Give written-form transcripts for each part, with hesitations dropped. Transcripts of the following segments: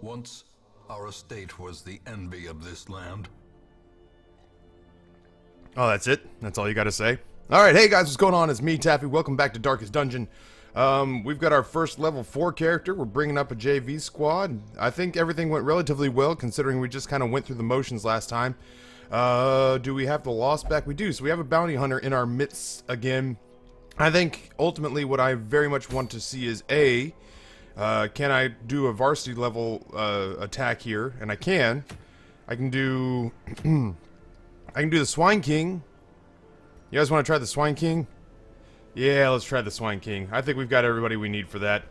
Once, our estate was the envy of this land. Oh, that's it? That's all you gotta say? Alright, hey guys, what's going on? It's me, Taffy. Welcome back to Darkest Dungeon. We've got our first level 4 character. We're bringing up a JV squad. I think everything went relatively well, considering we just kind of went through the motions last time. Do we have the lost back? We do. So we have a bounty hunter in our midst again. I think, ultimately, what I very much want to see is, A, can I do a varsity level attack here? And I can. I can do... I can do the Swine King. You guys want to try the Swine King? Yeah, let's try the Swine King. I think we've got everybody we need for that.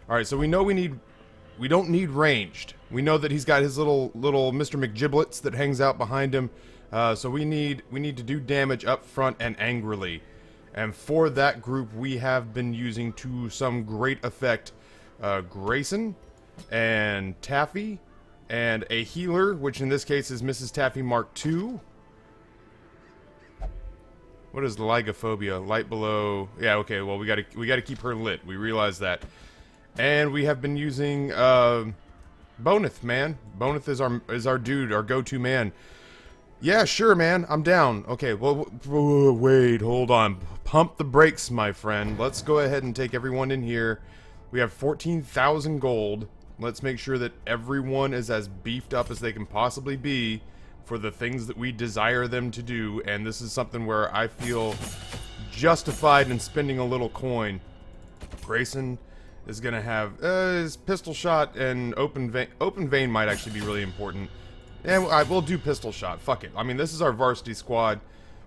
Alright, so we know we don't need ranged. We know that he's got his little Mr. McGiblets that hangs out behind him. So we need to do damage up front and angrily. And for that group, we have been using to some great effect Grayson and Taffy and a healer, which in this case is Mrs. Taffy Mark II. What is Lygophobia? Light below. Yeah, okay. Well, we gotta keep her lit. We realize that, and we have been using Boneth, man. Boneth is our dude, our go-to man. Yeah, sure, man. I'm down. Okay. Well, wait. Hold on. Pump the brakes, my friend. Let's go ahead and take everyone in here. We have 14,000 gold. Let's make sure that everyone is as beefed up as they can possibly be for the things that we desire them to do, and this is something where I feel justified in spending a little coin. Grayson is gonna have his pistol shot, and open vein might actually be really important. And we'll do pistol shot. Fuck it. I mean, this is our varsity squad.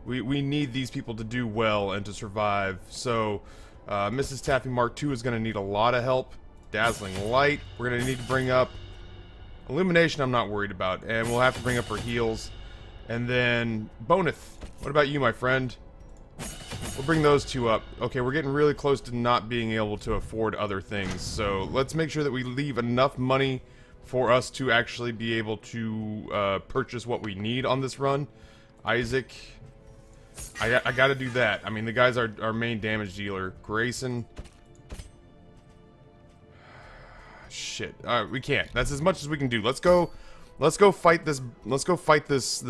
We need these people to do well and to survive. So, Mrs. Taffy Mark II is gonna need a lot of help. Dazzling Light. We're gonna need to bring up Illumination. I'm not worried about, and we'll have to bring up her heals. And then Boneth, what about you, my friend? We'll bring those two up. Okay, we're getting really close to not being able to afford other things, so let's make sure that we leave enough money for us to actually be able to purchase what we need on this run. Isaac, I gotta do that. I mean, the guy's our main damage dealer. Grayson. Shit. We can't. That's as much as we can do. Let's go fight this. Let's go fight this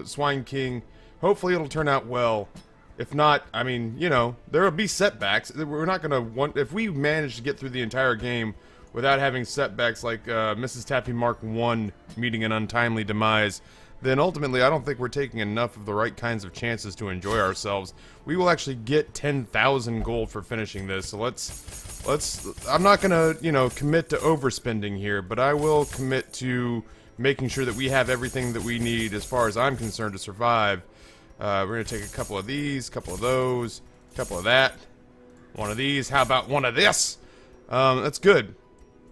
Swine King. Hopefully it'll turn out well. If not, I mean, you know, there'll be setbacks. We're not gonna want, if we manage to get through the entire game without having setbacks like Mrs. Taffy Mark I meeting an untimely demise, then ultimately I don't think we're taking enough of the right kinds of chances to enjoy ourselves. We will actually get 10,000 gold for finishing this, so let's I'm not gonna, you know, commit to overspending here, but I will commit to making sure that we have everything that we need as far as I'm concerned to survive. We're gonna take a couple of these, couple of those, couple of that, one of these. How about one of this? That's good.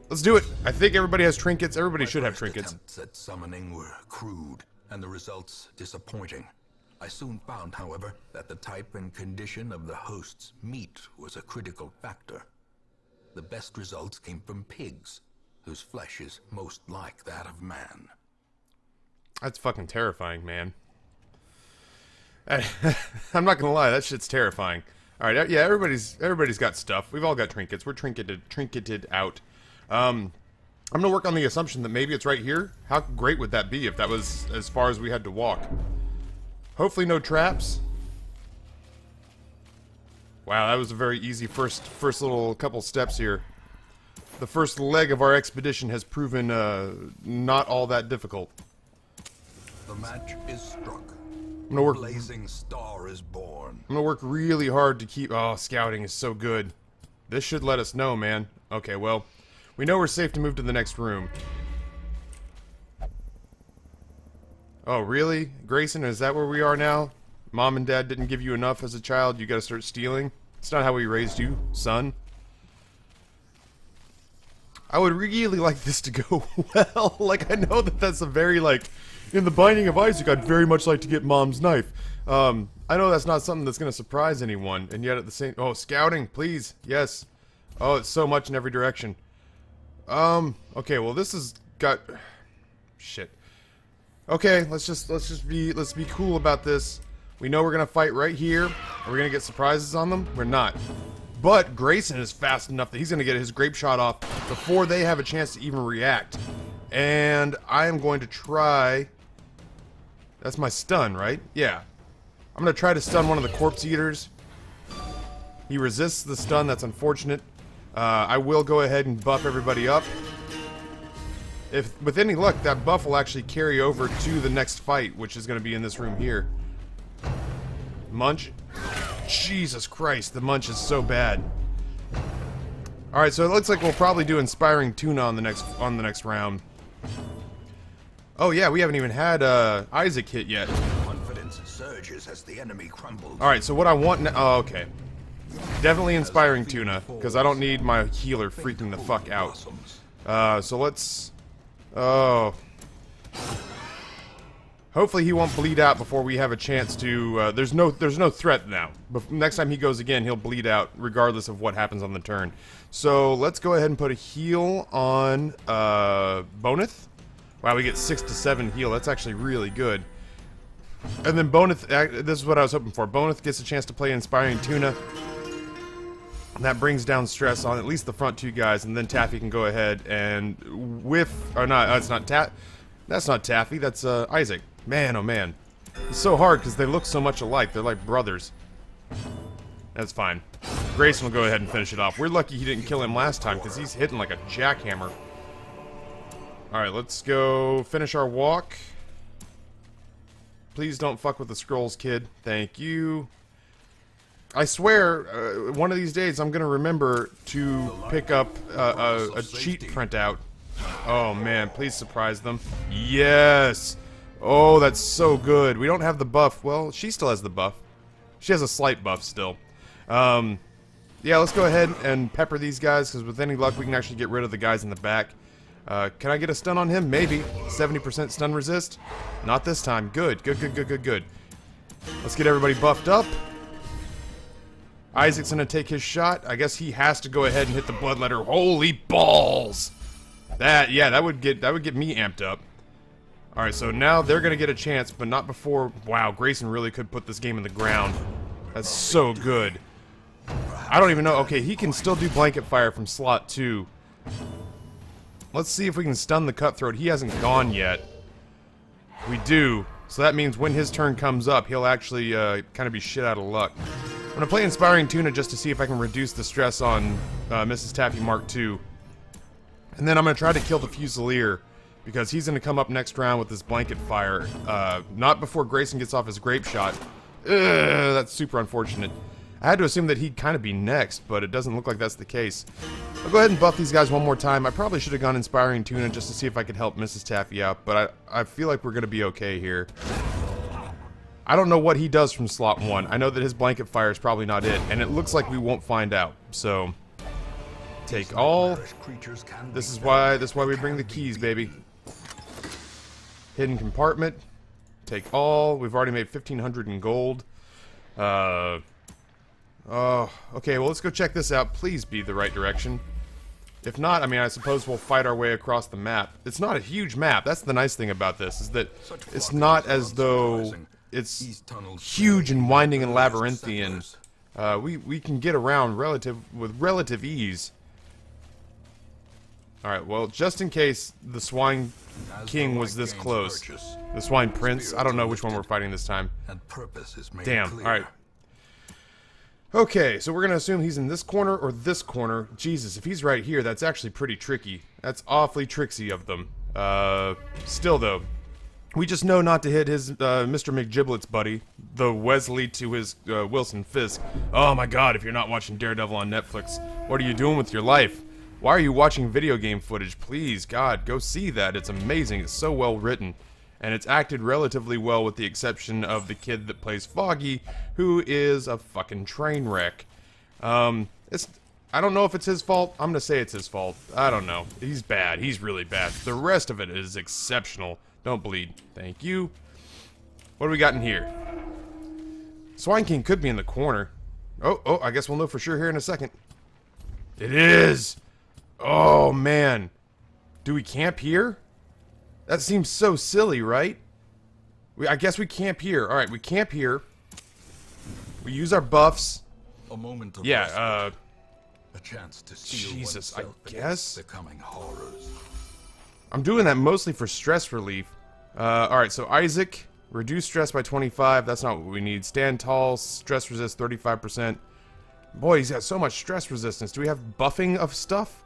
Let's do it. I think everybody has trinkets. Everybody should have trinkets. Attempts at summoning were crude, and the results disappointing. I soon found, however, that the type and condition of the host's meat was a critical factor. The best results came from pigs, whose flesh is most like that of man. That's fucking terrifying, man. I'm not gonna lie, that shit's terrifying. Alright, yeah, everybody's got stuff. We've all got trinkets. We're trinketed out. I'm gonna work on the assumption that maybe it's right here. How great would that be if that was as far as we had to walk? Hopefully no traps. Wow, that was a very easy first little couple steps here. The first leg of our expedition has proven not all that difficult. The match is struck. I'm gonna work. Blazing star is born. I'm gonna work really hard to keep. Oh, scouting is so good. This should let us know, man. Okay, well, we know we're safe to move to the next room. Oh, really? Grayson, is that where we are now? Mom and Dad didn't give you enough as a child, you gotta start stealing? It's not how we raised you, son. I would really like this to go well. Like, I know that that's a very, like, in the Binding of Isaac, I'd very much like to get Mom's knife. I know that's not something that's gonna surprise anyone, and yet at the same... Oh, scouting, please, yes. Oh, it's so much in every direction. Okay, well, this has got... Shit. Okay, let's be cool about this. We know we're gonna fight right here. Are we gonna get surprises on them? We're not. But Grayson is fast enough that he's gonna get his grape shot off before they have a chance to even react. And I am going to try... That's my stun, right? Yeah. I'm going to try to stun one of the corpse eaters. He resists the stun, that's unfortunate. I will go ahead and buff everybody up. If with any luck, that buff will actually carry over to the next fight, which is going to be in this room here. Munch. Jesus Christ, the munch is so bad. Alright, so it looks like we'll probably do Inspiring Tuna on the next round. Oh yeah, we haven't even had Isaac hit yet. Confidence surges as the enemy crumbles. Alright, so what I want now... Oh, okay. Definitely Inspiring Tuna, because I don't need my healer freaking the fuck out. So let's... Oh... Hopefully he won't bleed out before we have a chance to... there's no threat now. Next time he goes again, he'll bleed out, regardless of what happens on the turn. So let's go ahead and put a heal on Boneth. Wow, we get 6 to 7 heal. That's actually really good. And then Boneth, this is what I was hoping for. Boneth gets a chance to play Inspiring Tuna. And that brings down stress on at least the front two guys, and then Taffy can go ahead and whiff... Or not, that's not Taffy, that's Isaac. Man, oh man. It's so hard because they look so much alike. They're like brothers. That's fine. Grayson will go ahead and finish it off. We're lucky he didn't kill him last time because he's hitting like a jackhammer. Alright, let's go finish our walk. Please don't fuck with the scrolls, kid. Thank you. I swear, one of these days I'm gonna remember to pick up a cheat printout. Oh man, please surprise them. Yes! Oh, that's so good. We don't have the buff. Well, she still has the buff. She has a slight buff still. Yeah, let's go ahead and pepper these guys, because with any luck we can actually get rid of the guys in the back. Can I get a stun on him? Maybe. 70% stun resist? Not this time. Good, good, good, good, good, good. Let's get everybody buffed up. Isaac's gonna take his shot. I guess he has to go ahead and hit the bloodletter. Holy balls! That would get me amped up. Alright, so now they're gonna get a chance, but not before... Wow, Grayson really could put this game in the ground. That's so good. I don't even know... Okay, he can still do blanket fire from slot 2. Let's see if we can stun the cutthroat. He hasn't gone yet. We do. So that means when his turn comes up, he'll actually kind of be shit out of luck. I'm gonna play Inspiring Tuna just to see if I can reduce the stress on Mrs. Taffy Mark II. And then I'm gonna try to kill the Fusilier, because he's gonna come up next round with this blanket fire. Not before Grayson gets off his grape shot. Ugh, that's super unfortunate. I had to assume that he'd kind of be next, but it doesn't look like that's the case. I'll go ahead and buff these guys one more time. I probably should have gone Inspiring Tuna just to see if I could help Mrs. Taffy out, but I feel like we're gonna be okay here. I don't know what he does from slot 1. I know that his blanket fire is probably not it, and it looks like we won't find out. So, take all. This is why we bring the keys, baby. Hidden compartment. Take all. We've already made 1,500 in gold. Oh, okay, well, let's go check this out. Please be the right direction. If not, I mean, I suppose we'll fight our way across the map. It's not a huge map. That's the nice thing about this, is that it's not as though it's huge and winding and labyrinthian. We can get around with relative ease. Alright, well, just in case the Swine King was this close. The Swine Prince. I don't know which one we're fighting this time. Damn, alright. Okay, so we're gonna assume he's in this corner or this corner. Jesus, if he's right here, that's actually pretty tricky. That's awfully tricksy of them. Still though, we just know not to hit his Mr. McGiblets buddy, the Wesley to his Wilson Fisk. Oh my god, if you're not watching Daredevil on Netflix, what are you doing with your life? Why are you watching video game footage? Please, God, go see that. It's amazing. It's so well written. And it's acted relatively well with the exception of the kid that plays Foggy, who is a fucking train wreck. I don't know if it's his fault. I'm gonna say it's his fault. I don't know. He's bad. He's really bad. The rest of it is exceptional. Don't bleed. Thank you. What do we got in here? Swine King could be in the corner. Oh, I guess we'll know for sure here in a second. It is! Oh, man. Do we camp here? That seems so silly, right? I guess we camp here. Alright, we camp here. We use our buffs. A moment of yeah, a chance to seal Jesus, I oneself guess? against the coming horrors. I'm doing that mostly for stress relief. Alright, so Isaac, reduce stress by 25. That's not what we need. Stand tall, stress resist 35%. Boy, he's got so much stress resistance. Do we have buffing of stuff?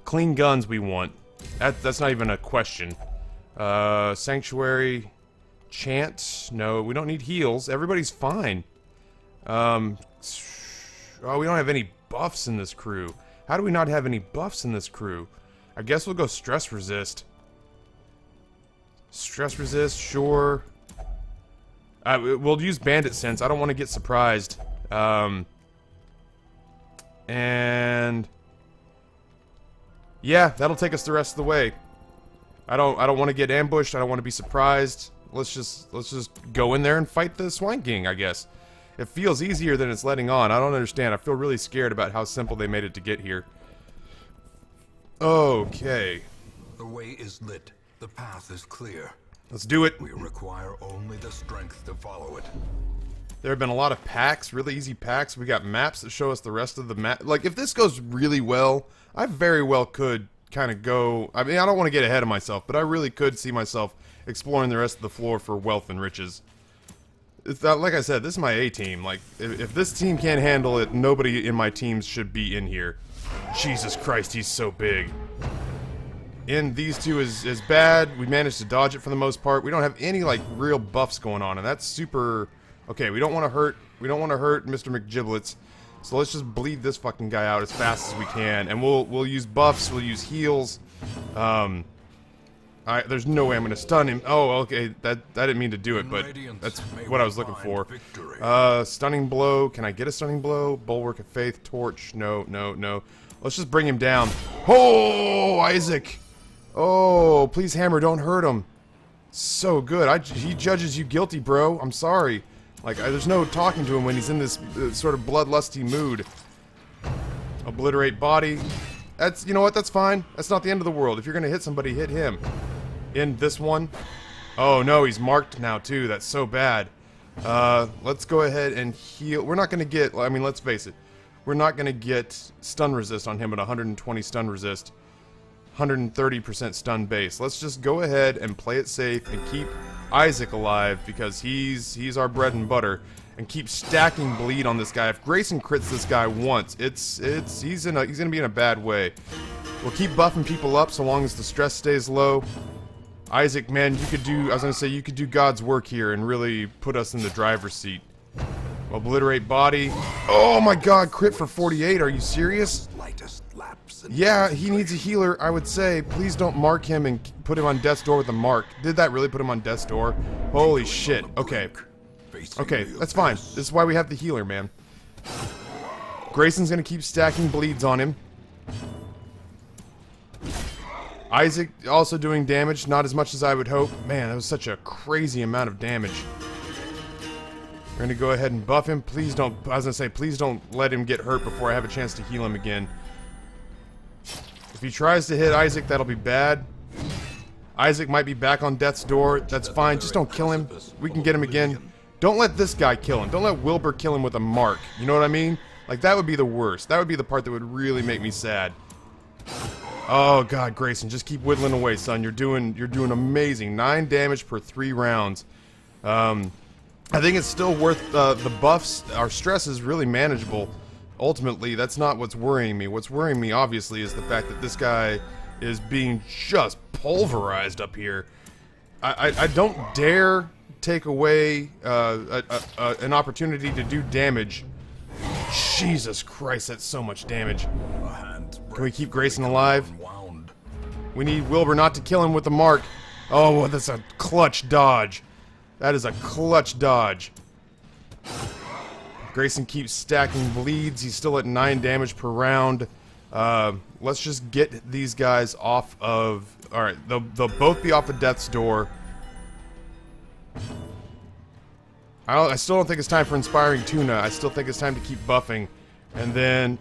Clean guns we want. That's not even a question. Sanctuary. Chant. No, we don't need heals. Everybody's fine. Oh, we don't have any buffs in this crew. How do we not have any buffs in this crew? I guess we'll go stress resist. Stress resist, sure. We'll use bandit sense. I don't want to get surprised. And yeah, that'll take us the rest of the way. I don't want to get ambushed. I don't want to be surprised. Let's just go in there and fight the Swine King, I guess. It feels easier than it's letting on. I don't understand. I feel really scared about how simple they made it to get here. Okay. The way is lit. The path is clear. Let's do it. We require only the strength to follow it. There have been a lot of packs, really easy packs. We got maps that show us the rest of the map. Like, if this goes really well, I very well could kind of go... I mean, I don't want to get ahead of myself, but I really could see myself exploring the rest of the floor for wealth and riches. It's not, like I said, this is my A-team. Like, if this team can't handle it, nobody in my teams should be in here. Jesus Christ, he's so big. And these two is bad. We managed to dodge it for the most part. We don't have any, like, real buffs going on, and that's super... Okay, we don't want to hurt Mr. McGiblets. So let's just bleed this fucking guy out as fast as we can, and we'll use buffs, we'll use heals. There's no way I'm gonna stun him. Oh, okay, I didn't mean to do it, but that's what I was looking for. Stunning blow. Can I get a stunning blow? Bulwark of Faith, torch. No, no, no. Let's just bring him down. Oh, Isaac. Oh, please, Hammer, don't hurt him. So good. He judges you guilty, bro. I'm sorry. Like, there's no talking to him when he's in this sort of bloodlusty mood. Obliterate body. That's, you know what, that's fine. That's not the end of the world. If you're gonna hit somebody, hit him. In this one. Oh no, he's marked now too. That's so bad. Let's go ahead and heal. We're not gonna get, I mean, let's face it. We're not gonna get stun resist on him at 120 stun resist. 130% stun base. Let's just go ahead and play it safe and keep Isaac alive because he's our bread and butter, and keep stacking bleed on this guy. If Grayson crits this guy once, he's gonna be in a bad way. We'll keep buffing people up so long as the stress stays low. Isaac, man, you could do God's work here and really put us in the driver's seat. Obliterate body. Oh my God, crit for 48. Are you serious? Yeah, he needs a healer, I would say. Please don't mark him and put him on death's door with a mark. Did that really put him on death's door? Holy shit. Okay. Okay, that's fine. This is why we have the healer, man. Grayson's gonna keep stacking bleeds on him. Isaac also doing damage, not as much as I would hope. Man, that was such a crazy amount of damage. We're gonna go ahead and buff him. Please don't, I was gonna say, please don't let him get hurt before I have a chance to heal him again. If he tries to hit Isaac, that'll be bad. Isaac might be back on death's door. That's fine. Just don't kill him. We can get him again. Don't let this guy kill him. Don't let Wilbur kill him with a mark. You know what I mean? Like, that would be the worst. That would be the part that would really make me sad. Oh God, Grayson, just keep whittling away, son. You're doing amazing. 9 damage per 3 rounds. I think it's still worth the buffs. Our stress is really manageable. Ultimately, that's not what's worrying me. What's worrying me, obviously, is the fact that this guy is being just pulverized up here. I don't dare take away an opportunity to do damage. Jesus Christ, that's so much damage. Can we keep Grayson alive? We need Wilbur not to kill him with the mark. Oh, that's a clutch dodge. That is a clutch dodge. Grayson keeps stacking bleeds. He's still at 9 damage per round. Let's just get these guys off of... Alright, they'll both be off of death's door. I still don't think it's time for Inspiring Tuna. I still think it's time to keep buffing. And then,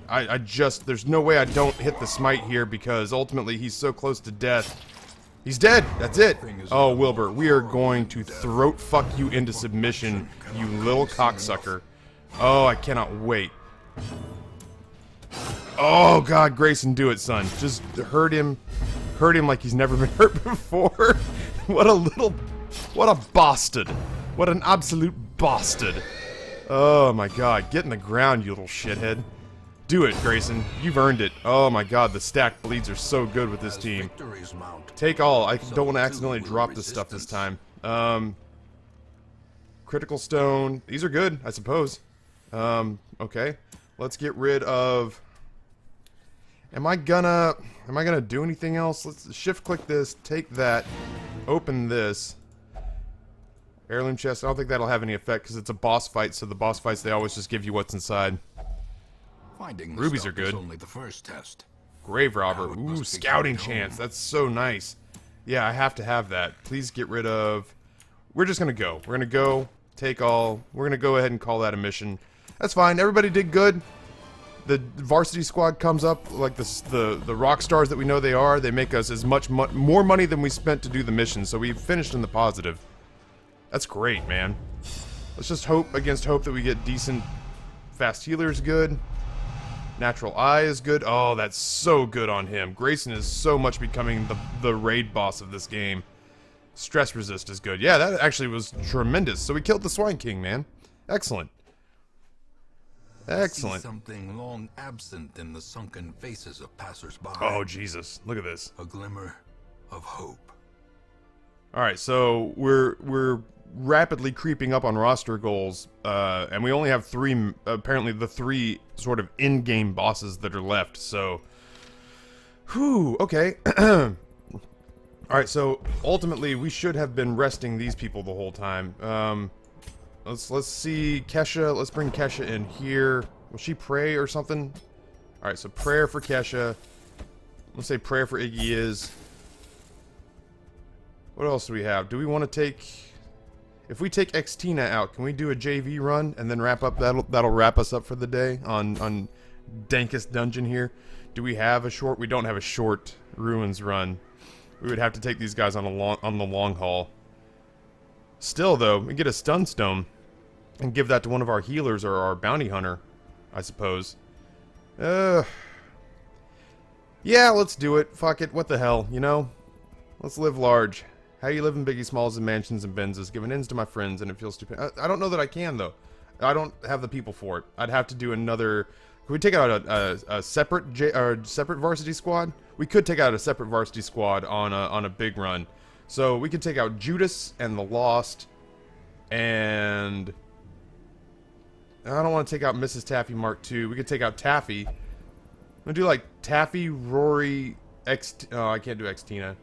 there's no way I don't hit the smite here because ultimately he's so close to death. He's dead! That's it! Oh, Wilbur, we are going to throat fuck you into submission, you little cocksucker. Oh, I cannot wait. Oh God, Grayson, do it, son. Just hurt him hurt him like he's never been hurt before. What a bastard. What an absolute bastard. Oh my god, get in the ground, you little shithead. Do it, Grayson. You've earned it. Oh my god, the stacked bleeds are so good with this team. Take all. I don't want to accidentally drop this stuff this time. Critical stone. These are good, I suppose. Okay. Let's get rid of... Am I gonna do anything else? Let's shift click this, take that, open this. Heirloom chest, I don't think that'll have any effect because it's a boss fight, so the boss fights, they always just give you what's inside. Finding the Rubies stuff are good. is only the first test. Grave robber. Now it Ooh, must be scouting carried home. chance. That's so nice. Yeah, I have to have that. Please get rid of... We're just gonna go. We're gonna go, take all. We're gonna go ahead and call that a mission. That's fine. Everybody did good. The varsity squad comes up like the rock stars that we know they are. They make us as much more money than we spent to do the mission, so we finished in the positive. That's great, man. Let's just hope against hope that we get decent fast healers good. Natural eye is good. Oh, that's so good on him. Grayson is so much becoming the raid boss of this game. Stress resist is good. Yeah, that actually was tremendous. So we killed the Swine King, man. Excellent. Excellent. I see something long absent in the sunken faces of passers-by. Oh, Jesus. Look at this. A glimmer of hope. Alright, so we're rapidly creeping up on roster goals, and we only have apparently the three sort of in-game bosses that are left, so... Whew, okay. Alright, so ultimately we should have been resting these people the whole time. Let's see Kesha. Let's bring Kesha in here. Will she pray or something? Alright, so prayer for Kesha. Let's say prayer for Iggy is. What else do we have? Do we want to take... If we take Xtina out, can we do a JV run and then wrap up? That'll wrap us up for the day on Dankest Dungeon here. Do we have a short? We don't have a short Ruins run. We would have to take these guys on the long haul. Still, though, we get a stun stone and give that to one of our healers or our bounty hunter, I suppose. Yeah, let's do it. Fuck it. What the hell, you know? Let's live large. How you live in Biggie Smalls and mansions and Benzes, giving ends to my friends, and it feels stupid. I don't know that I can, though. I don't have the people for it. I'd have to do another... Could we take out a separate separate varsity squad? We could take out a separate varsity squad on a big run. So we could take out Judas and the Lost, and I don't want to take out Mrs. Taffy Mark II. We could take out Taffy. I'm gonna do like Taffy, Rory, oh, I can't do Xtina.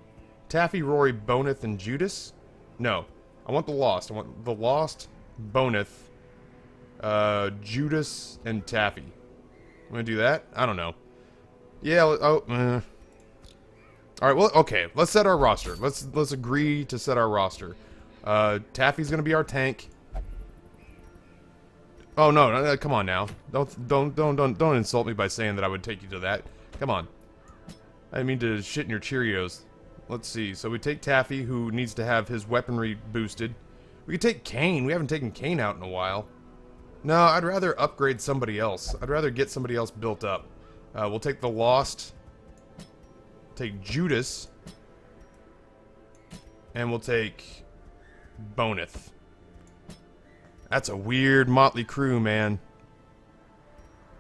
Taffy, Rory, Boneth, and Judas? No. I want the Lost. I want the Lost, Boneth, Judas, and Taffy. I'm gonna do that? I don't know. Yeah, Alright, well, okay. Let's set our roster. Let's agree to set our roster. Taffy's gonna be our tank. Oh, no, come on now. Don't insult me by saying that I would take you to that. Come on. I didn't mean to shit in your Cheerios. Let's see. So we take Taffy, who needs to have his weaponry boosted. We could take Kane. We haven't taken Kane out in a while. No, I'd rather upgrade somebody else. I'd rather get somebody else built up. We'll take the Lost. Take Judas. And we'll take Boneth. That's a weird motley crew, man.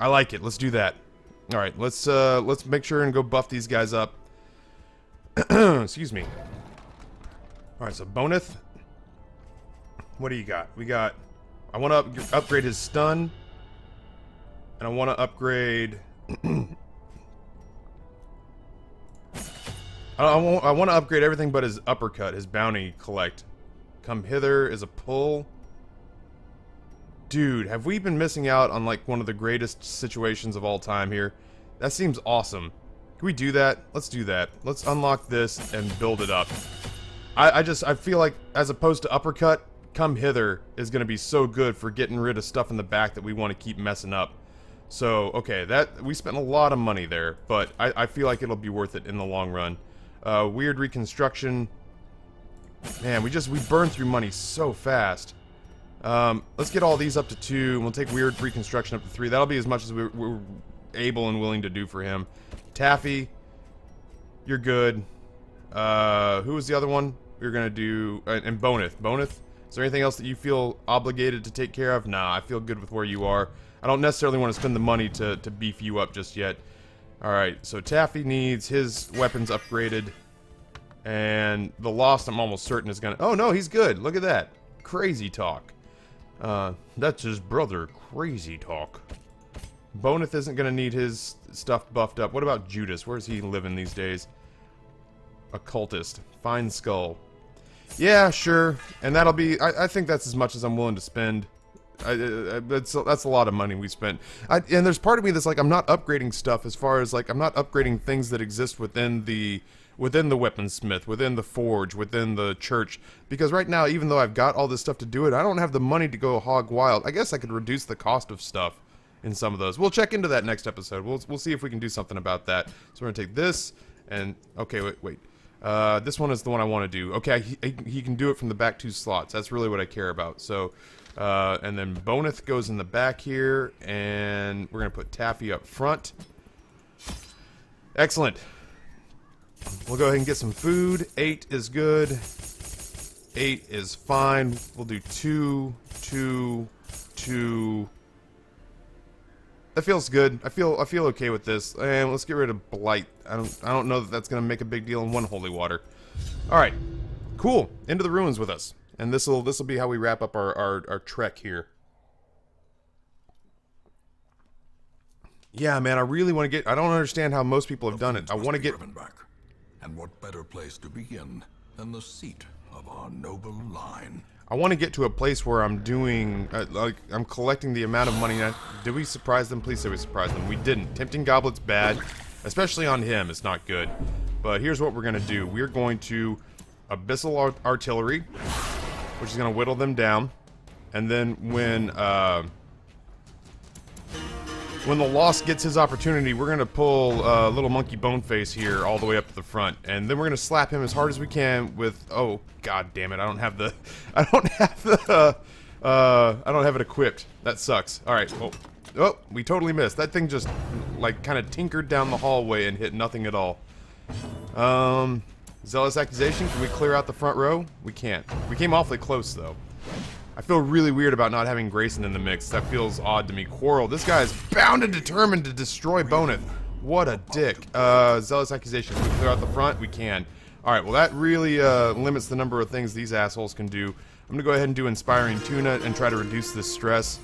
I like it. Let's do that. Alright, let's make sure and go buff these guys up. Excuse me. Alright, so Boneth. What do you got? We got... I want to upgrade his stun. And I want to upgrade... I want to upgrade everything but his uppercut, his bounty collect. Come hither is a pull. Dude, have we been missing out on like one of the greatest situations of all time here? That seems awesome. Can we do that? Let's do that. Let's unlock this and build it up. I feel like as opposed to uppercut, come hither is going to be so good for getting rid of stuff in the back that we want to keep messing up. So, okay, we spent a lot of money there, but I feel like it'll be worth it in the long run. Weird reconstruction. Man, we burned through money so fast. Let's get all these up to 2, and we'll take weird reconstruction up to 3. That'll be as much as we're able and willing to do for him. Taffy, you're good. Who was the other one? We were gonna do and Boneth. Boneth. Is there anything else that you feel obligated to take care of? Nah, I feel good with where you are. I don't necessarily want to spend the money to beef you up just yet. Alright, so Taffy needs his weapons upgraded. And the Lost, I'm almost certain, is gonna... Oh, no, he's good. Look at that. Crazy talk. That's his brother. Crazy talk. Boneth isn't gonna need his stuff buffed up. What about Judas? Where's he living these days? Occultist. Fine skull. Yeah, sure. And that'll be... I think that's as much as I'm willing to spend. That's a lot of money we spent. And there's part of me that's like, I'm not upgrading stuff as far as, like, I'm not upgrading things that exist within the weaponsmith, within the forge, within the church. Because right now, even though I've got all this stuff to do it, I don't have the money to go hog wild. I guess I could reduce the cost of stuff in some of those. We'll check into that next episode. We'll see if we can do something about that. So we're gonna take this, and... Okay, wait. This one is the one I want to do. Okay, he can do it from the back 2 slots. That's really what I care about. So, and then Boneth goes in the back here, and we're going to put Taffy up front. Excellent. We'll go ahead and get some food. 8 is good. 8 is fine. We'll do 2, 2, 2. That feels good. I feel okay with this. And let's get rid of Blight. I don't know that that's gonna make a big deal in 1 holy water. All right, cool. Into the ruins with us, and this'll be how we wrap up our trek here. Yeah, man, I really want to get. I don't understand how most people have done it. I want to get. Back. And what better place to begin than the seat of our noble line? I want to get to a place where I'm doing, like, I'm collecting the amount of money. Did we surprise them? Please say we surprised them. We didn't. Tempting Goblet's bad, especially on him. It's not good. But here's what we're going to do. We're going to Abyssal Artillery, which is going to whittle them down. And then when the Lost gets his opportunity, we're going to pull little monkey Boneface here all the way up to the front. And then we're going to slap him as hard as we can with... Oh, god damn it. I don't have it equipped. That sucks. Alright. Oh, we totally missed. That thing just, like, kind of tinkered down the hallway and hit nothing at all. Zealous Accusation. Can we clear out the front row? We can't. We came awfully close, though. I feel really weird about not having Grayson in the mix. That feels odd to me. Quarrel. This guy is bound and determined to destroy Boneth. What a dick. Zealous Accusation. Can we clear out the front? We can. Alright, well that really limits the number of things these assholes can do. I'm gonna go ahead and do Inspiring Tuna and try to reduce this stress.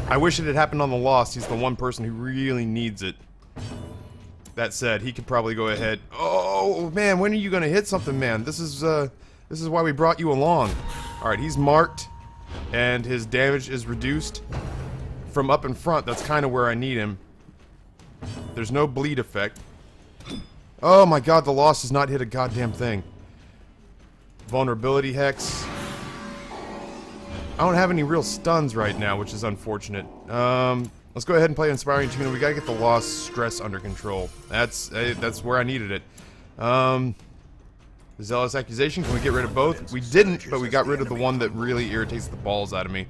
I wish it had happened on the Lost. He's the one person who really needs it. That said, he could probably go ahead. Oh man, when are you gonna hit something, man? This is why we brought you along. Alright, he's marked, and his damage is reduced. From up in front, that's kind of where I need him. There's no bleed effect. Oh my god, the Lost has not hit a goddamn thing. Vulnerability Hex. I don't have any real stuns right now, which is unfortunate. Let's go ahead and play Inspiring Tuna. We gotta get the Lost stress under control. That's where I needed it. Zealous Accusation, can we get rid of both? We didn't, but we got rid of the one that really irritates the balls out of me.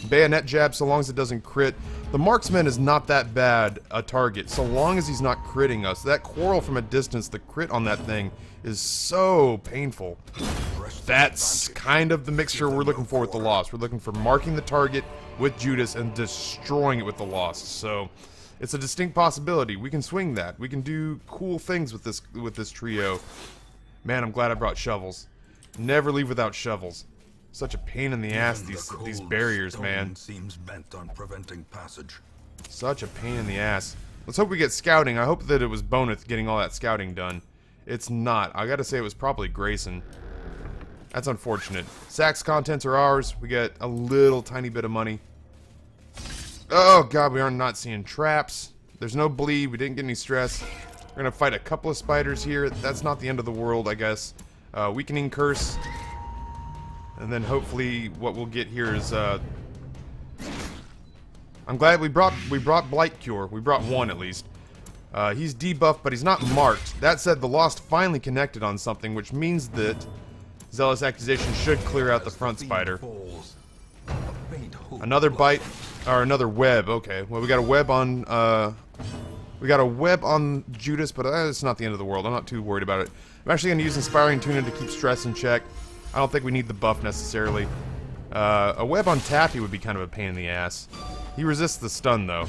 Bayonet Jab, so long as it doesn't crit. The Marksman is not that bad a target, so long as he's not critting us. That Quarrel from a distance, the crit on that thing is so painful. That's kind of the mixture we're looking for with the Lost. We're looking for marking the target with Judas and destroying it with the Lost. So it's a distinct possibility. We can swing that. We can do cool things with this trio. Man, I'm glad I brought shovels. Never leave without shovels. Such a pain in the ass, these barriers, man. Seems bent on preventing passage. Such a pain in the ass. Let's hope we get scouting. I hope that it was Boneth getting all that scouting done. It's not. I gotta say it was probably Grayson. That's unfortunate. Sack's contents are ours. We get a little tiny bit of money. Oh god, we are not seeing traps. There's no bleed. We didn't get any stress. We're gonna fight a couple of spiders here. That's not the end of the world, I guess. Weakening Curse. And then hopefully what we'll get here is, I'm glad we brought Blight Cure. We brought one at least. He's debuffed, but he's not marked. That said, the Lost finally connected on something, which means that Zealous Accusation should clear out the front spider. Another bite, or another web. Okay, well we got a web on, We got a web on Judas, but it's not the end of the world. I'm not too worried about it. I'm actually going to use Inspiring Tuna to keep stress in check. I don't think we need the buff necessarily. A web on Taffy would be kind of a pain in the ass. He resists the stun, though.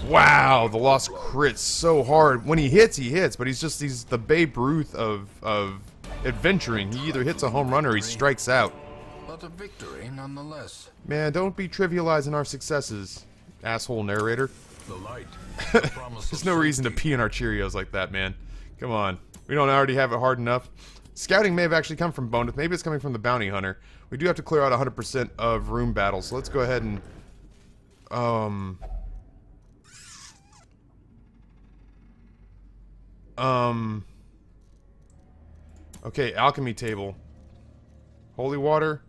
Wow, the Lost crits so hard. When he hits, but he's the Babe Ruth of adventuring. He either hits a home run or he strikes out. But a victory nonetheless. Man, don't be trivializing our successes, asshole narrator. The light. There's no reason to pee in our Cheerios like that, man. Come on. We don't already have it hard enough. Scouting may have actually come from Bonus. Maybe it's coming from the Bounty Hunter. We do have to clear out 100% of room battles, so let's go ahead and... Okay, alchemy table. Holy water.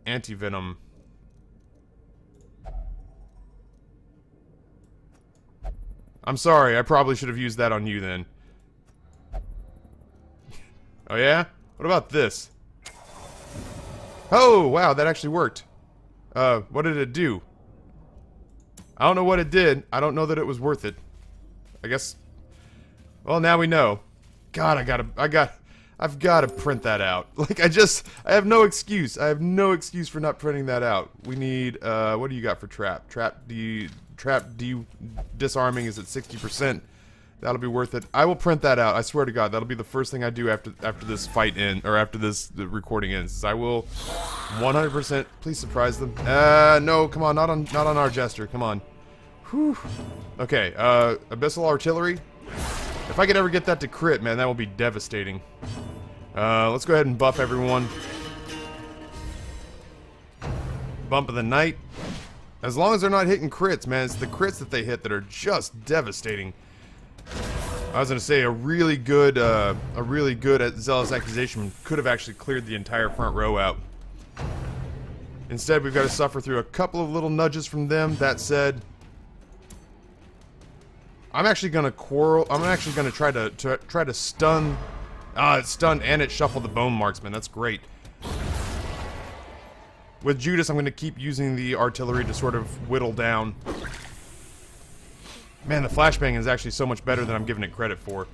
Anti-venom. I'm sorry, I probably should have used that on you then. Oh yeah? What about this? Oh, wow, that actually worked. What did it do? I don't know what it did. I don't know that it was worth it. I guess... Well, now we know. God, I've got to print that out. Like, I have no excuse. I have no excuse for not printing that out. We need, what do you got for trap? Trap disarming is at 60%. That'll be worth it. I will print that out. I swear to God, that'll be the first thing I do after this fight or after the recording ends. I will 100%. Please surprise them. No, come on, not on our jester. Come on. Whew. Okay, abyssal artillery. If I could ever get that to crit, man, that will be devastating. Let's go ahead and buff everyone. Bump of the night. As long as they're not hitting crits, man, it's the crits that they hit that are just devastating. I was gonna say a really good Zealous Accusation could have actually cleared the entire front row out. Instead, we've got to suffer through a couple of little nudges from them. That said, I'm actually gonna quarrel. I'm actually gonna try to stun. It stunned and it shuffled the bone marksman. That's great. With Judas, I'm gonna keep using the artillery to sort of whittle down. Man, the flashbang is actually so much better than I'm giving it credit for.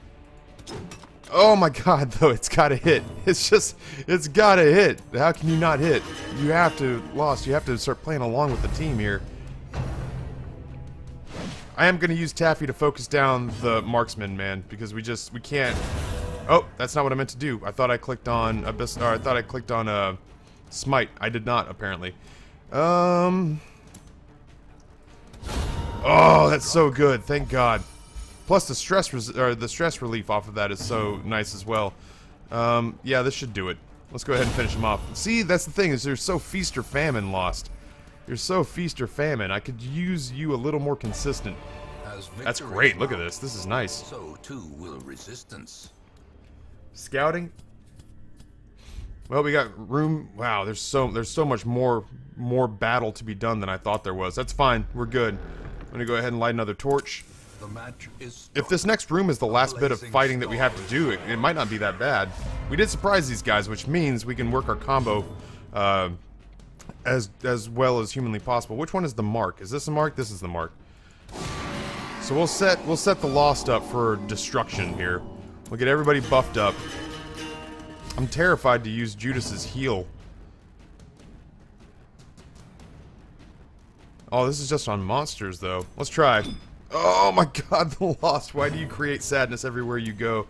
Oh my God, though, it's gotta hit. It's gotta hit. How can you not hit? You have to, you have to start playing along with the team here. I am gonna use Taffy to focus down the marksman, man, because we can't. Oh, that's not what I meant to do. I thought I clicked on Abyss, or I thought I clicked on Smite. I did not, apparently. Oh, that's so good. Thank God. Plus the stress relief off of that is so nice as well. Yeah, this should do it. Let's go ahead and finish him off. See, that's the thing, is you're so feast or famine, Lost. You're so feast or famine. I could use you a little more consistent. That's great. Look at this. This is nice. So too will resistance. Scouting. Well, we got room. Wow, there's so much more battle to be done than I thought there was. That's fine. We're good. I'm gonna go ahead and light another torch. The match is if this next room is the last bit of fighting that we have to do, it might not be that bad. We did surprise these guys, which means we can work our combo as well as humanly possible. Which one is the mark? Is this the mark? This is the mark. So we'll set the Lost up for destruction here. We'll get everybody buffed up. I'm terrified to use Judas's heal. Oh, this is just on monsters, though. Let's try. Oh my God, the Lost. Why do you create sadness everywhere you go?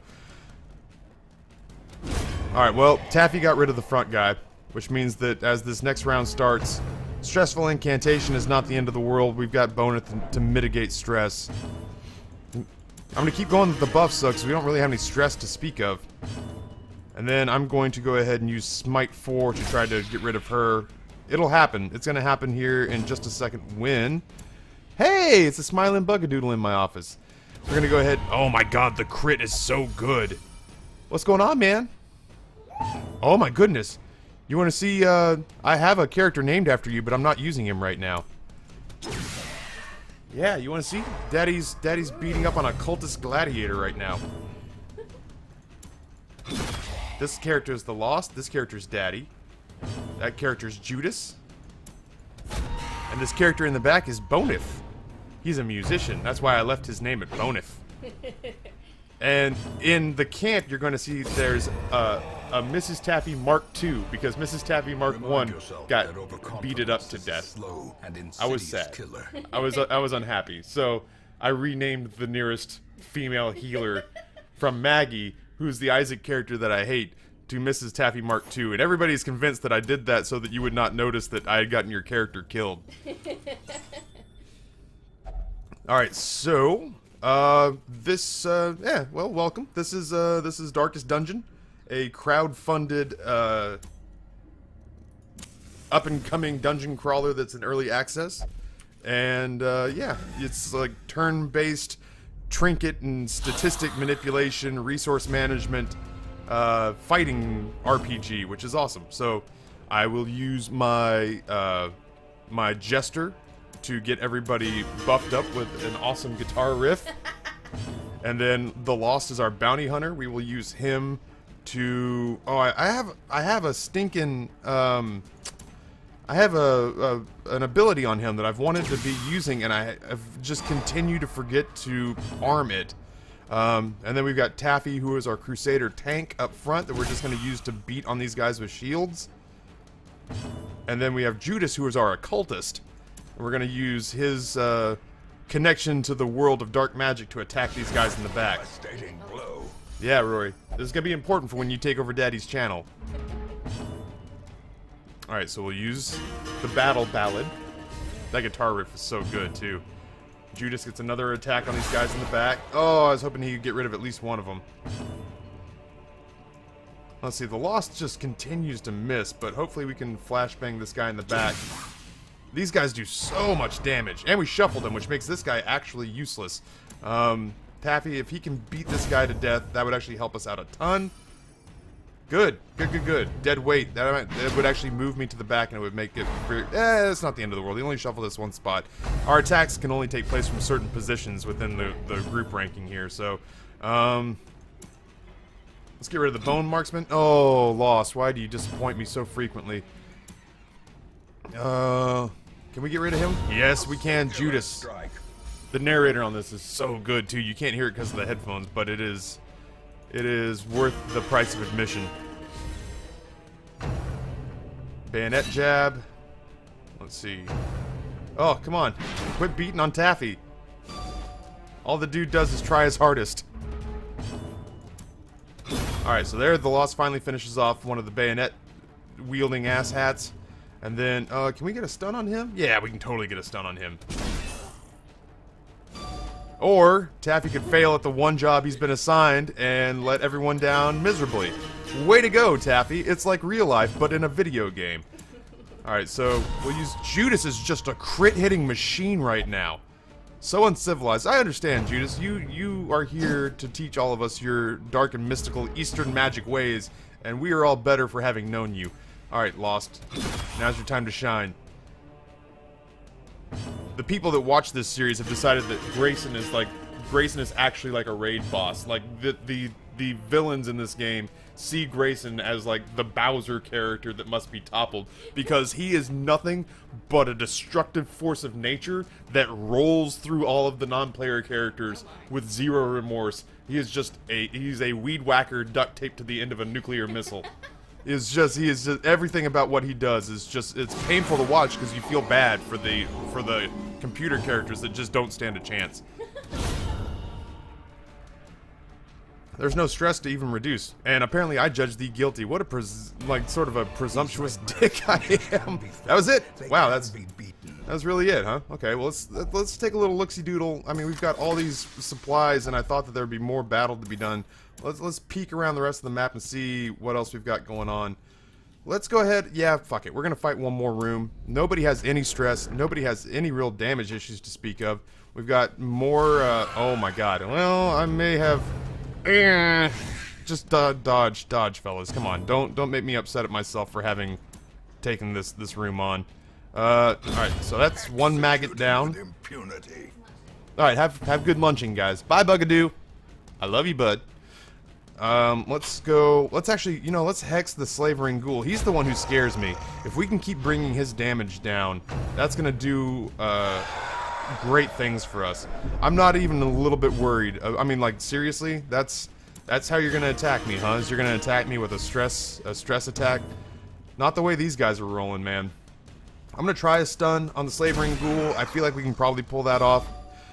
Alright, well, Taffy got rid of the front guy, which means that as this next round starts, stressful incantation is not the end of the world. We've got Boneth to mitigate stress. I'm going to keep going with the buffs, though, because we don't really have any stress to speak of. And then I'm going to go ahead and use Smite 4 to try to get rid of her. It'll happen. It's going to happen here in just a second when... Hey! It's a smiling bugadoodle in my office. We're going to go ahead... Oh my God, the crit is so good. What's going on, man? Oh my goodness. You want to see, I have a character named after you, but I'm not using him right now. Yeah, you want to see? Daddy's beating up on a cultist gladiator right now. This character is the Lost. This character's Daddy. That character's Judas. And this character in the back is Boneth. He's a musician. That's why I left his name at Bonif. And in the camp, you're going to see there's a Mrs. Taffy Mark II, because Mrs. Taffy Mark I got beated up to death. I was sad. I was unhappy. So I renamed the nearest female healer from Maggie, who's the Isaac character that I hate, to Mrs. Taffy Mark II. And everybody's convinced that I did that so that you would not notice that I had gotten your character killed. Alright, so yeah, well, welcome. This is Darkest Dungeon, a crowd-funded up-and-coming dungeon crawler that's in early access. And yeah, it's like turn-based trinket and statistic manipulation, resource management, fighting RPG, which is awesome. So I will use my my jester to get everybody buffed up with an awesome guitar riff. And then the Lost is our bounty hunter. We will use him to... Oh, I have a stinking... I have an ability on him that I've wanted to be using, and I've just continued to forget to arm it. And then we've got Taffy, who is our Crusader tank up front that we're just going to use to beat on these guys with shields. And then we have Judas, who is our occultist. We're going to use his connection to the world of dark magic to attack these guys in the back. Yeah, Rory. This is going to be important for when you take over Daddy's channel. Alright, so we'll use the battle ballad. That guitar riff is so good, too. Judas gets another attack on these guys in the back. Oh, I was hoping he could get rid of at least one of them. Let's see, the Lost just continues to miss, but hopefully we can flashbang this guy in the back. These guys do so much damage, and we shuffled him, which makes this guy actually useless. Taffy, if he can beat this guy to death, that would actually help us out a ton. Good. Dead weight. That would actually move me to the back, and it would make it very... it's not the end of the world. He only shuffled this one spot. Our attacks can only take place from certain positions within the group ranking here, so... let's get rid of the Bone Marksman. Oh, Lost. Why do you disappoint me so frequently? Can we get rid of him? Yes, we can. Judas. The narrator on this is so good, too. You can't hear it because of the headphones, but it is worth the price of admission. Bayonet jab. Let's see. Oh, come on. Quit beating on Taffy. All the dude does is try his hardest. Alright, so there the Lost finally finishes off one of the bayonet-wielding asshats. And then, can we get a stun on him? Yeah, we can totally get a stun on him. Or, Taffy could fail at the one job he's been assigned and let everyone down miserably. Way to go, Taffy. It's like real life, but in a video game. Alright, so we'll use Judas as just a crit-hitting machine right now. So uncivilized. I understand, Judas. You are here to teach all of us your dark and mystical Eastern magic ways, and we are all better for having known you. Alright, Lost. Now's your time to shine. The people that watch this series have decided that Grayson is actually like a raid boss. Like, the villains in this game see Grayson as like the Bowser character that must be toppled, because he is nothing but a destructive force of nature that rolls through all of the non-player characters with zero remorse. He's a weed whacker duct taped to the end of a nuclear missile. He is just everything about what he does is just, it's painful to watch because you feel bad for the computer characters that just don't stand a chance. There's no stress to even reduce, and apparently I judge thee guilty. What a sort of a presumptuous dick I am. That was it. Wow, that was really it, huh? Okay, well let's take a little look-see doodle. I mean, we've got all these supplies, and I thought that there would be more battle to be done. Let's peek around the rest of the map and see what else we've got going on. Let's go ahead. Yeah, fuck it. We're gonna fight one more room. Nobody has any stress. Nobody has any real damage issues to speak of. We've got more. Oh my god. Well, I may have. Just dodge, fellas. Come on. Don't make me upset at myself for having taken this room on. All right. So that's one maggot down. All right. Have good lunching, guys. Bye, Bugadoo. I love you, bud. Let's go. Let's actually, let's hex the Slavering Ghoul. He's the one who scares me. If we can keep bringing his damage down, that's gonna do great things for us. I'm not even a little bit worried. I mean, like, seriously? That's how you're gonna attack me, huh? Is you're gonna attack me with a stress attack? Not the way these guys are rolling, man. I'm gonna try a stun on the slavering ghoul. I feel like we can probably pull that off.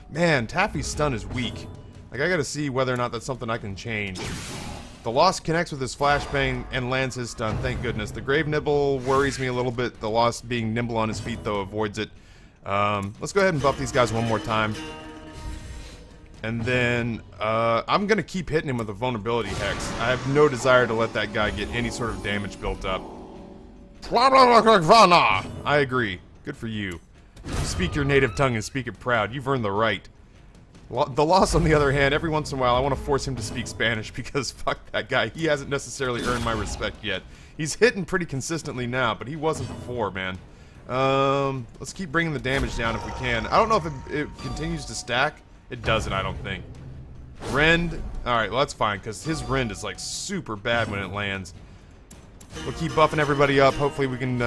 Man, Taffy's stun is weak. Like, I gotta see whether or not that's something I can change. The Lost connects with his flashbang and lands his stun, thank goodness. The Grave Nibble worries me a little bit. The Lost being nimble on his feet, though, avoids it. Let's go ahead and buff these guys one more time. And then, I'm gonna keep hitting him with a vulnerability hex. I have no desire to let that guy get any sort of damage built up. I agree. Good for you. Speak your native tongue and speak it proud. You've earned the right. The Lost, on the other hand, every once in a while I want to force him to speak Spanish because fuck that guy. He hasn't necessarily earned my respect yet. He's hitting pretty consistently now, but he wasn't before, man. Let's keep bringing the damage down if we can. I don't know if it continues to stack. It doesn't, I don't think. Rend. Alright, well that's fine, because his rend is like super bad when it lands. We'll keep buffing everybody up. Hopefully we can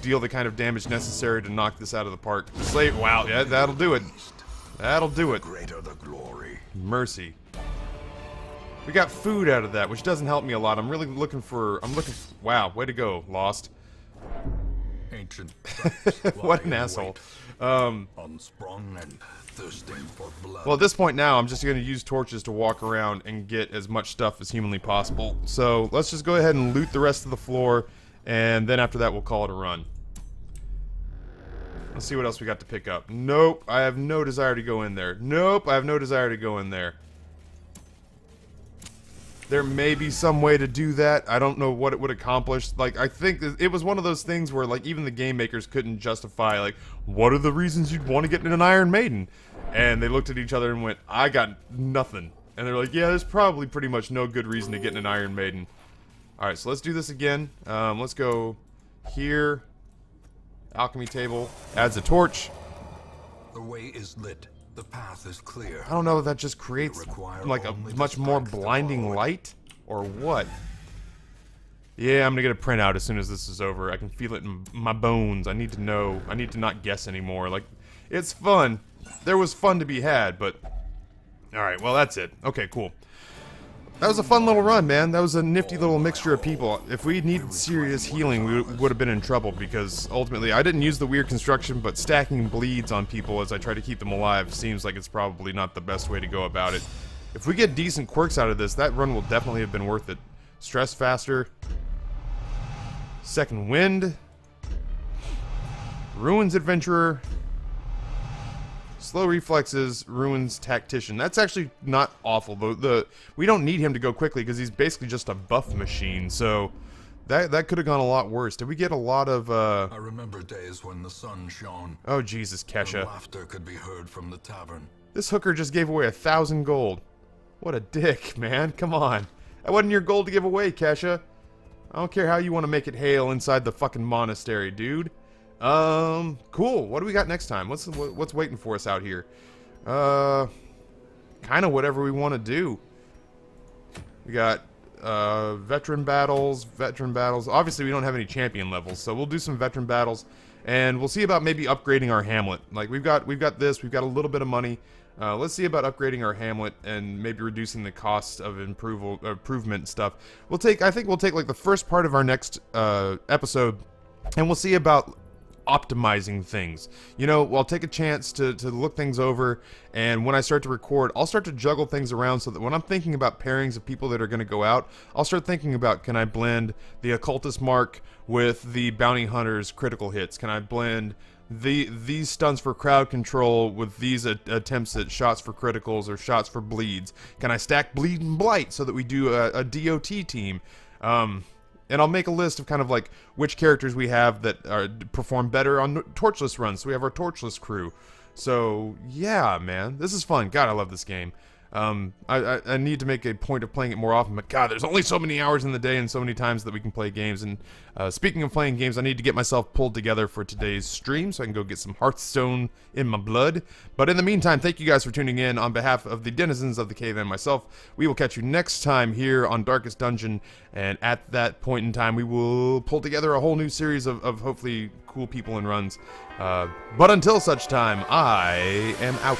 deal the kind of damage necessary to knock this out of the park. Slave. Wow, yeah, that'll do it. That'll do it. Greater the glory. Mercy. We got food out of that, which doesn't help me a lot. I'm really looking for... Wow, way to go, Lost. Ancient. What an asshole. Unsprung and thirsting for blood. Well, at this point now, I'm just going to use torches to walk around and get as much stuff as humanly possible. So, let's just go ahead and loot the rest of the floor, and then after that, we'll call it a run. Let's see what else we got to pick up. Nope, I have no desire to go in there. Nope, I have no desire to go in there. There may be some way to do that. I don't know what it would accomplish. Like, I think it was one of those things where, like, even the game makers couldn't justify, like, what are the reasons you'd want to get in an Iron Maiden? And they looked at each other and went, I got nothing. And they're like, yeah, there's probably pretty much no good reason to get in an Iron Maiden. Alright, so let's do this again. Let's go here. Alchemy table. Adds a torch. The way is lit. The path is clear. I don't know if that just creates like a much more blinding light or what. Yeah, I'm gonna get a printout as soon as this is over. I can feel it in my bones. I need to know. I need to not guess anymore. Like, it's fun. There was fun to be had, but... Alright, well that's it. Okay, cool. That was a fun little run, man. That was a nifty little mixture of people. If we needed serious healing, we would have been in trouble because ultimately I didn't use the weird construction, but stacking bleeds on people as I try to keep them alive seems like it's probably not the best way to go about it. If we get decent quirks out of this, that run will definitely have been worth it. Stress faster. Second wind. Ruins adventurer. Slow reflexes, ruins tactician. That's actually not awful. We don't need him to go quickly because he's basically just a buff machine. So that could have gone a lot worse. Did we get a lot of? I remember days when the sun shone. Oh Jesus, Kesha! Laughter could be heard from the tavern. This hooker just gave away 1,000 gold. What a dick, man! Come on, that wasn't your gold to give away, Kesha. I don't care how you want to make it hail inside the fucking monastery, dude. Cool. What do we got next time? What's waiting for us out here? Kind of whatever we want to do. We got, veteran battles. Obviously, we don't have any champion levels, so we'll do some veteran battles, and we'll see about maybe upgrading our hamlet. Like, we've got this, we've got a little bit of money. Let's see about upgrading our hamlet and maybe reducing the cost of improvement stuff. I think we'll take, like, the first part of our next, episode, and we'll see about optimizing things. You know, I'll take a chance to look things over, and when I start to record, I'll start to juggle things around so that when I'm thinking about pairings of people that are going to go out, I'll start thinking about, can I blend the occultist mark with the bounty hunter's critical hits? Can I blend these stuns for crowd control with these attempts at shots for criticals or shots for bleeds? Can I stack bleed and blight so that we do a DOT team? And I'll make a list of kind of like which characters we have that perform better on torchless runs. So we have our torchless crew. So yeah, man, this is fun. God, I love this game. I need to make a point of playing it more often, but God, there's only so many hours in the day and so many times that we can play games. And speaking of playing games, I need to get myself pulled together for today's stream so I can go get some Hearthstone in my blood. But in the meantime, thank you guys for tuning in. On behalf of the denizens of the cave and myself, we will catch you next time here on Darkest Dungeon, and at that point in time, we will pull together a whole new series of hopefully cool people and runs. But until such time, I am out.